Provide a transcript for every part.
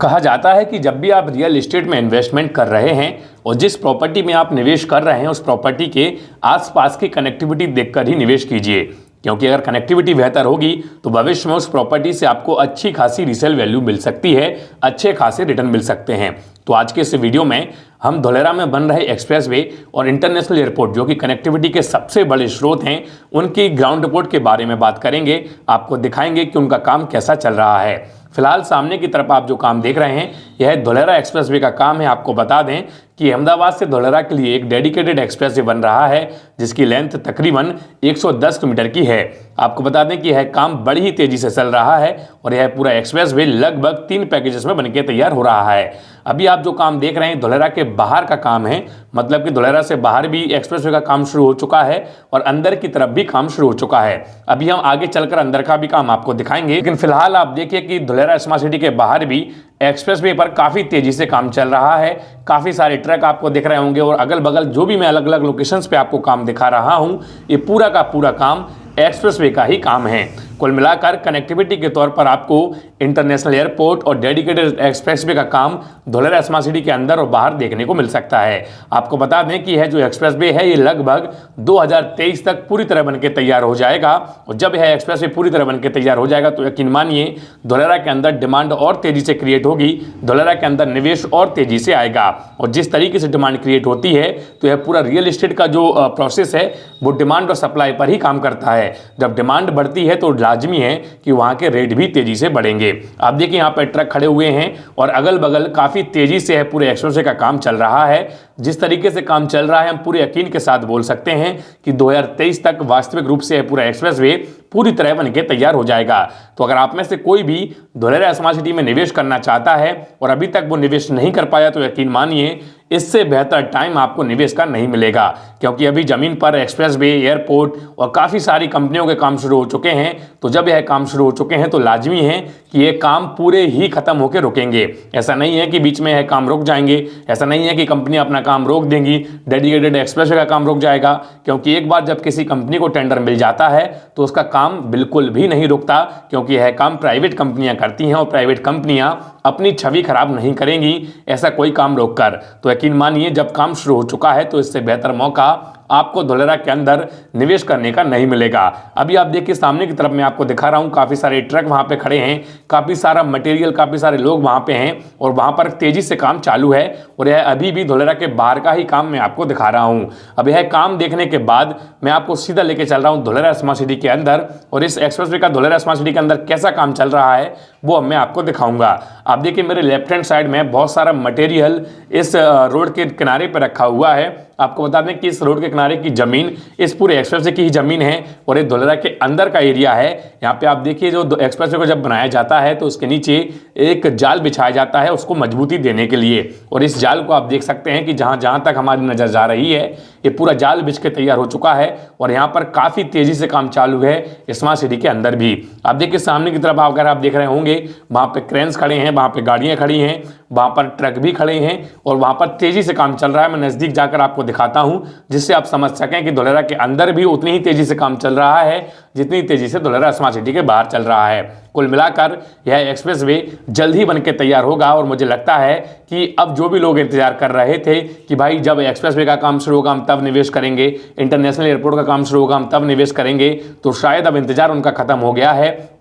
कहा जाता है कि जब भी आप रियल एस्टेट में इन्वेस्टमेंट कर रहे हैं और जिस प्रॉपर्टी में आप निवेश कर रहे हैं उस प्रॉपर्टी के आसपास की कनेक्टिविटी देखकर ही निवेश कीजिए, क्योंकि अगर कनेक्टिविटी बेहतर होगी तो भविष्य में उस प्रॉपर्टी से आपको अच्छी खासी रीसेल वैल्यू मिल सकती है, अच्छे खासे रिटर्न मिल सकते हैं। तो आज के इस वीडियो में हम धोलेरा में बन रहे एक्सप्रेसवे और इंटरनेशनल एयरपोर्ट जो कि कनेक्टिविटी के सबसे बड़े स्रोत हैं, उनकी ग्राउंड रिपोर्ट के बारे में बात करेंगे। आपको दिखाएंगे कि उनका काम कैसा चल रहा है। फिलहाल सामने की तरफ आप जो काम देख रहे हैं यह धोलेरा एक्सप्रेसवे का काम है। आपको बता दें कि अहमदाबाद से धोलेरा के लिए एक डेडिकेटेड एक्सप्रेसवे बन रहा है जिसकी लेंथ तकरीबन 110 किलोमीटर की है। आपको बता दें कि यह काम बड़ी ही तेजी से चल रहा है और यह पूरा एक्सप्रेसवे लगभग 3 पैकेजेस में बनकर तैयार हो रहा है। अभी आप जो काम देख रहे हैं धोलेरा के बाहर का काम है, मतलब कि धोलेरा से बाहर भी एक्सप्रेसवे का काम शुरू हो चुका है और अंदर की तरफ भी काम शुरू हो चुका है। अभी हम आगे चलकर अंदर का भी काम आपको दिखाएंगे, लेकिन फिलहाल आप देखिए कि धोलेरा स्मार्ट सिटी के बाहर भी एक्सप्रेसवे पर काफ़ी तेजी से काम चल रहा है। काफ़ी सारे ट्रक आपको दिख रहे होंगे और अगल बगल जो भी मैं अलग अलग लोकेशंस पे आपको काम दिखा रहा हूँ ये पूरा का पूरा काम एक्सप्रेसवे का ही काम है। कुल मिलाकर कनेक्टिविटी के तौर पर आपको इंटरनेशनल एयरपोर्ट और डेडिकेटेड एक्सप्रेसवे का काम धोलेरा स्मार्ट सिटी के अंदर और बाहर देखने को मिल सकता है। आपको बता दें कि यह जो एक्सप्रेसवे है ये लगभग 2023 तक पूरी तरह बनकर तैयार हो जाएगा और जब यह एक्सप्रेसवे पूरी तरह बनकर तैयार हो जाएगा तो यकीन मानिए धोलेरा के अंदर डिमांड और तेजी से क्रिएट होगी, धोलेरा के अंदर निवेश और तेजी से आएगा। और जिस तरीके से डिमांड क्रिएट होती है तो यह पूरा रियल एस्टेट का जो प्रोसेस है वो डिमांड और सप्लाई पर ही काम करता है। जब डिमांड बढ़ती है तो लाजमी है कि वहाँ के रेट भी तेजी से बढ़ेंगे। आप देखिए यहाँ पर ट्रक खड़े हुए हैं और अगल बगल काफ़ी तेजी से है पूरे एक्सप्रेसवे का काम चल रहा है। जिस तरीके से काम चल रहा है हम पूरे यकीन के साथ बोल सकते हैं कि 2023 तक वास्तविक रूप से पूरा एक्सप्रेसवे पूरी तरह बनके तैयार हो जाएगा। तो अगर आप में से कोई भी धोलेरा स्मार्ट सिटी में निवेश करना चाहता है और अभी तक वो निवेश नहीं कर पाया तो यकीन मानिए इससे बेहतर टाइम आपको निवेश का नहीं मिलेगा, क्योंकि अभी ज़मीन पर एक्सप्रेसवे, एयरपोर्ट और काफ़ी सारी कंपनियों के काम शुरू हो चुके हैं। तो जब यह काम शुरू हो चुके हैं तो लाजमी है कि ये काम पूरे ही खत्म होकर रुकेंगे। ऐसा नहीं है कि बीच में यह काम रुक जाएंगे, ऐसा नहीं है कि कंपनी अपना काम रोक देंगी, डेडिकेटेड एक्सप्रेसवे का काम रुक जाएगा, क्योंकि एक बार जब किसी कंपनी को टेंडर मिल जाता है तो उसका काम बिल्कुल भी नहीं रुकता, क्योंकि यह काम प्राइवेट कंपनियां करती हैं और प्राइवेट कंपनियां अपनी छवि खराब नहीं करेंगी ऐसा कोई काम रोककर। तो यकीन मानिए जब काम शुरू हो चुका है तो इससे बेहतर मौका आपको धोलेरा के अंदर निवेश करने का नहीं मिलेगा। अभी आप देखिए सामने की तरफ मैं आपको दिखा रहा हूँ काफ़ी सारे ट्रक वहाँ पे खड़े हैं, काफ़ी सारा मटेरियल, काफ़ी सारे लोग वहाँ पे हैं और वहाँ पर तेज़ी से काम चालू है। और यह अभी भी धोलेरा के बाहर का ही काम मैं आपको दिखा रहा हूँ। अब यह काम देखने के बाद मैं आपको सीधा लेके चल रहा हूँ धोलेरा स्मार्ट सिटी के अंदर और इस एक्सप्रेसवे का धोलेरा स्मार्ट सिटी के अंदर कैसा काम चल रहा है वो अब मैं आपको दिखाऊंगा। आप देखिए मेरे लेफ्ट हैंड साइड में बहुत सारा मटेरियल इस रोड के किनारे पर रखा हुआ है। आपको बता दें कि इस रोड के किनारे की ज़मीन इस पूरे एक्सप्रेसवे की ही ज़मीन है और ये धोलेरा के अंदर का एरिया है। यहाँ पे आप देखिए जो एक्सप्रेसवे को जब बनाया जाता है तो उसके नीचे एक जाल बिछाया जाता है उसको मजबूती देने के लिए, और इस जाल को आप देख सकते हैं कि जहाँ तक हमारी नज़र जा रही है ये पूरा जाल बिछ के तैयार हो चुका है और यहाँ पर काफ़ी तेज़ी से काम चालू है स्मार्ट सिटी के अंदर भी। आप देखिए सामने की तरफ अगर आप देख रहे होंगे वहाँ पर क्रेन्स खड़े हैं, वहाँ पर गाड़ियाँ खड़ी हैं, वहाँ पर ट्रक भी खड़े हैं और वहाँ पर तेज़ी से काम चल रहा है। मैं नज़दीक जाकर आपको दिखाता हूं जिससे आप समझ सकें कि धोलेरा के अंदर भी उतनी ही तेजी से काम चल रहा है जितनी तेजी से धोलेरा स्मार्ट सिटी के बाहर चल रहा है। कुल मिलाकर यह एक्सप्रेसवे जल्द ही बनकर तैयार होगा और मुझे लगता है कि अब जो भी लोग इंतजार कर रहे थे कि भाई जब एक्सप्रेसवे का काम शुरू होगा हम तब निवेश करेंगे, इंटरनेशनल एयरपोर्ट का काम शुरू होगा हम तब निवेश करेंगे, तो शायद अब इंतजार उनका खत्म हो गया है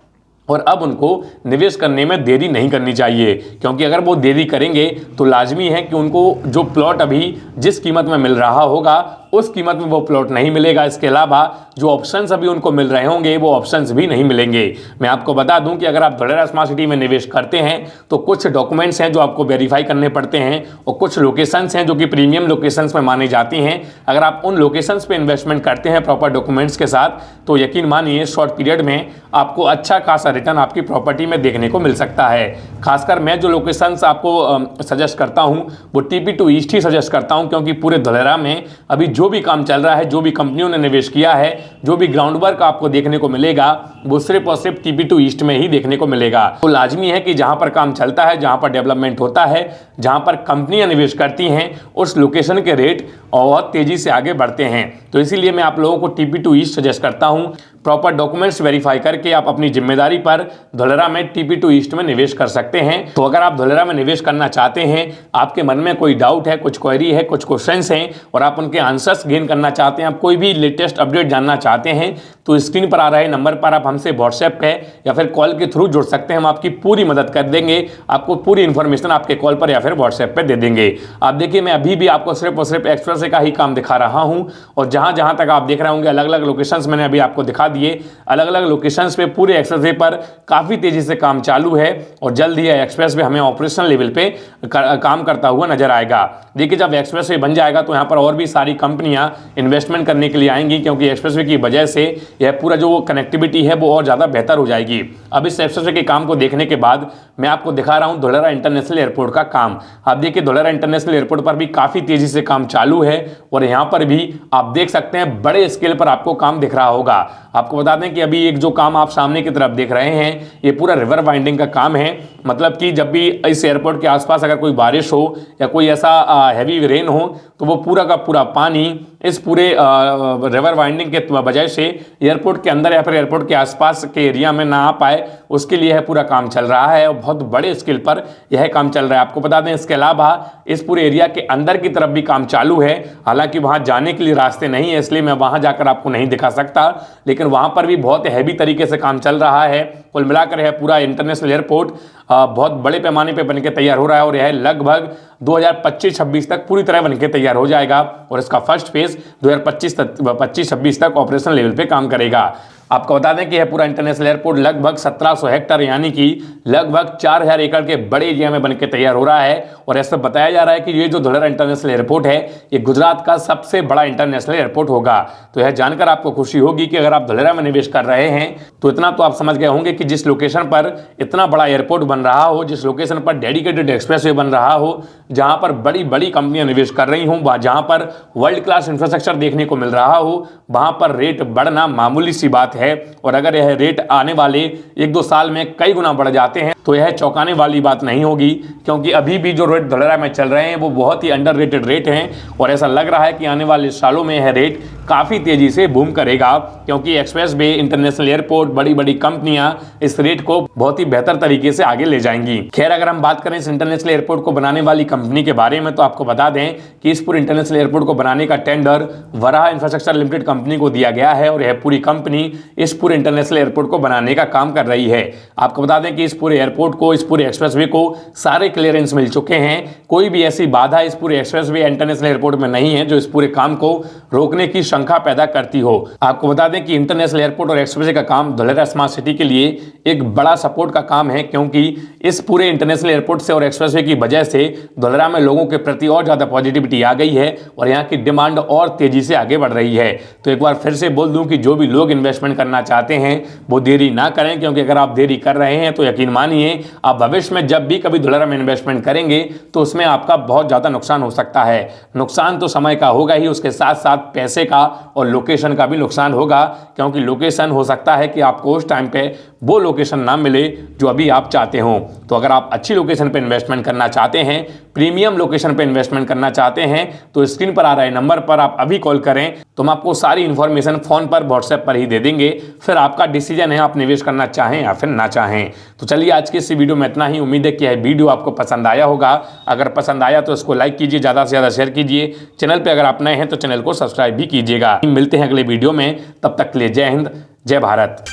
और अब उनको निवेश करने में देरी नहीं करनी चाहिए, क्योंकि अगर वो देरी करेंगे तो लाजमी है कि उनको जो प्लॉट अभी जिस कीमत में मिल रहा होगा उस कीमत में वो प्लॉट नहीं मिलेगा। इसके अलावा जो ऑप्शंस अभी उनको मिल रहे होंगे वो ऑप्शंस भी नहीं मिलेंगे। मैं आपको बता दूं कि अगर आप धोलेरा स्मार्ट सिटी में निवेश करते हैं तो कुछ डॉक्यूमेंट्स हैं जो आपको वेरीफाई करने पड़ते हैं और कुछ लोकेशंस हैं जो कि प्रीमियम लोकेशंस में मानी जाती हैं। अगर आप उन लोकेशंस पे इन्वेस्टमेंट करते हैं प्रॉपर डॉक्यूमेंट्स के साथ तो यकीन मानिए शॉर्ट पीरियड में आपको अच्छा खासा रिटर्न आपकी प्रॉपर्टी में देखने को मिल सकता है। खासकर मैं जो लोकेशंस आपको सजेस्ट करता हूँ वो TP2 ईस्ट ही सजेस्ट करता हूँ, क्योंकि पूरे धोलेरा में अभी जो भी काम चल रहा है, जो भी कंपनियों ने निवेश किया है, जो भी ग्राउंड वर्क आपको देखने को मिलेगा वो सिर्फ और सिर्फ TP2 ईस्ट में ही देखने को मिलेगा। तो लाजमी है कि जहां पर काम चलता है, जहां पर डेवलपमेंट होता है, जहां पर कंपनियां निवेश करती हैं, उस लोकेशन के रेट और तेजी से आगे बढ़ते हैं। तो इसीलिए मैं आप लोगों को TP2 ईस्ट सजेस्ट करता हूं। प्रॉपर डॉक्यूमेंट्स वेरीफाई करके आप अपनी जिम्मेदारी पर धोलेरा में TP2 ईस्ट में निवेश कर सकते हैं। तो अगर आप धोलेरा में निवेश करना चाहते हैं, आपके मन में कोई डाउट है, कुछ क्वेरी है, कुछ क्वेश्चंस हैं और आप उनके आंसर्स गेन करना चाहते हैं, आप कोई भी लेटेस्ट अपडेट जानना चाहते हैं, तो स्क्रीन पर आ रहे नंबर पर आप हमसे व्हाट्सएप पे या फिर कॉल के थ्रू जुड़ सकते हैं। हम आपकी पूरी मदद कर देंगे, आपको पूरी इंफॉर्मेशन आपके कॉल पर या फिर व्हाट्सएप पे दे देंगे। आप देखिए, मैं अभी भी आपको सिर्फ और सिर्फ एक्सप्रेसवे का ही काम दिखा रहा हूं और जहां जहां तक आप देख रहे होंगे अलग अलग लोकेशंस मैंने अभी आपको दिखा दिए। अलग अलग लोकेशंस पे पूरे एक्सप्रेसवे पर काफी तेजी से काम चालू है और जल्द ही एक्सप्रेसवे हमें ऑपरेशनल लेवल पे काम करता हुआ नजर आएगा। देखिए, जब एक्सप्रेसवे बन जाएगा तो यहाँ पर और भी सारी कंपनियां इन्वेस्टमेंट करने के लिए आएंगी, क्योंकि एक्सप्रेसवे की वजह से यह पूरा जो कनेक्टिविटी है वो और ज़्यादा बेहतर हो जाएगी। अब इस एक्सप्रेसवे के काम को देखने के बाद मैं आपको दिखा रहा हूँ धोलेरा इंटरनेशनल एयरपोर्ट का काम। आप देखिए, धोलेरा इंटरनेशनल एयरपोर्ट पर भी काफ़ी तेज़ी से काम चालू है और यहाँ पर भी आप देख सकते हैं बड़े स्केल पर आपको काम दिख रहा होगा। आपको बता दें कि अभी एक जो काम आप सामने की तरफ देख रहे हैं, ये पूरा रिवर वाइंडिंग का काम है। मतलब कि जब भी इस एयरपोर्ट के आसपास अगर कोई बारिश हो या कोई ऐसा हैवी रेन हो तो वो पूरा का पूरा पानी इस पूरे रिवर वाइंडिंग के वजह से एयरपोर्ट के अंदर या फिर एयरपोर्ट के आसपास के एरिया में ना आ पाए, उसके लिए यह पूरा काम चल रहा है और बहुत बड़े स्केल पर यह काम चल रहा है। आपको बता दें, इसके अलावा इस पूरे एरिया के अंदर की तरफ भी काम चालू है। हालांकि वहां जाने के लिए रास्ते नहीं है, इसलिए मैं वहां जाकर आपको नहीं दिखा सकता, लेकिन वहां पर भी बहुत हैवी तरीके से काम चल रहा है। कुल मिलाकर यह पूरा इंटरनेशनल एयरपोर्ट बहुत बड़े पैमाने पर बनकर तैयार हो रहा है और यह लगभग 2025-26 तक पूरी तरह बनकर तैयार हो जाएगा और इसका फर्स्ट फेज 2025-26 तक ऑपरेशनल लेवल पे काम करेगा। आपको बता दें कि यह पूरा इंटरनेशनल एयरपोर्ट लगभग 1700 हेक्टेयर यानी कि लगभग 4000 एकड़ के बड़े एरिया में बनकर तैयार हो रहा है। और ऐसा बताया जा रहा है कि ये जो धोलेरा इंटरनेशनल एयरपोर्ट है, ये गुजरात का सबसे बड़ा इंटरनेशनल एयरपोर्ट होगा। तो यह जानकर आपको खुशी होगी कि अगर आप धोलेरा में निवेश कर रहे हैं तो इतना तो आप समझ गए होंगे कि जिस लोकेशन पर इतना बड़ा एयरपोर्ट बन रहा हो, जिस लोकेशन पर डेडिकेटेड एक्सप्रेसवे बन रहा हो, जहां पर बड़ी बड़ी कंपनियां निवेश कर रही हों, जहां पर वर्ल्ड क्लास इंफ्रास्ट्रक्चर देखने को मिल रहा हो, वहां पर रेट बढ़ना मामूली सी बात है। और अगर यह रेट आने वाले 1-2 साल में कई गुना बढ़ जाते हैं तो यह चौंकाने वाली बात नहीं होगी, क्योंकि अभी भी जो रेट धोलेरा में चल रहे हैं वो बहुत ही अंडररेटेड रेट हैं और ऐसा लग रहा है कि आने वाले सालों में यह रेट काफ़ी तेजी से बूम करेगा, क्योंकि एक्सप्रेसवे, इंटरनेशनल एयरपोर्ट, बड़ी बड़ी कंपनियां इस रेट को बहुत ही बेहतर तरीके से आगे ले जाएंगी। खैर, अगर हम बात करें इस इंटरनेशनल एयरपोर्ट को बनाने वाली कंपनी के बारे में, तो आपको बता दें कि इस पूरे इंटरनेशनल एयरपोर्ट को बनाने का tender Varaha infrastructure limited company को दिया गया है और यह पूरी कंपनी इस पूरे इंटरनेशनल एयरपोर्ट को बनाने का काम कर रही है। आपको बता दें कि इस पूरे एयरपोर्ट को, इस पूरे एक्सप्रेसवे को सारे क्लियरेंस मिल चुके हैं। कोई भी ऐसी बाधा इस पूरे एक्सप्रेसवे इंटरनेशनल एयरपोर्ट में नहीं है जो इस पूरे काम को रोकने की शंका पैदा करती हो। आपको बता दें कि इंटरनेशनल एयरपोर्ट और एक्सप्रेसवे का काम धोलेरा स्मार्ट सिटी के लिए एक बड़ा सपोर्ट का काम है, क्योंकि इस पूरे इंटरनेशनल एयरपोर्ट से और एक्सप्रेसवे की वजह से धोलेरा में लोगों के प्रति और ज्यादा पॉजिटिविटी आ गई है और यहाँ की डिमांड और तेजी से आगे बढ़ रही है। तो एक बार फिर से बोल दूं कि जो भी लोग इन्वेस्टमेंट करना चाहते हैं वो देरी ना करें, क्योंकि अगर आप देरी कर रहे हैं तो यकीन मानिए आप भविष्य में जब भी कभी धोलेरा में इन्वेस्टमेंट करेंगे तो उसमें आपका बहुत ज़्यादा नुकसान हो सकता है। नुकसान तो समय का होगा ही, उसके साथ साथ पैसे का और लोकेशन का भी नुकसान होगा, क्योंकि लोकेशन हो सकता है कि आपको उस टाइम पे वो लोकेशन ना मिले जो अभी आप चाहते हो। तो अगर आप अच्छी लोकेशन पे इन्वेस्टमेंट करना चाहते हैं, प्रीमियम लोकेशन पे इन्वेस्टमेंट करना चाहते हैं, तो स्क्रीन पर आ रहे नंबर पर आप अभी कॉल करें, तो हम आपको सारी इंफॉर्मेशन फोन पर, व्हाट्सएप पर ही दे देंगे। फिर आपका डिसीजन है, आप निवेश करना चाहें या फिर ना चाहें। तो चलिए, आज की इस वीडियो में इतना ही। उम्मीद है कि यह वीडियो आपको पसंद आया होगा। अगर पसंद आया तो इसको लाइक कीजिए, ज़्यादा से ज़्यादा शेयर कीजिए। चैनल पर अगर आप नए हैं तो चैनल को सब्सक्राइब भी कीजिएगा। मिलते हैं अगले वीडियो में, तब तक के लिए जय हिंद, जय भारत।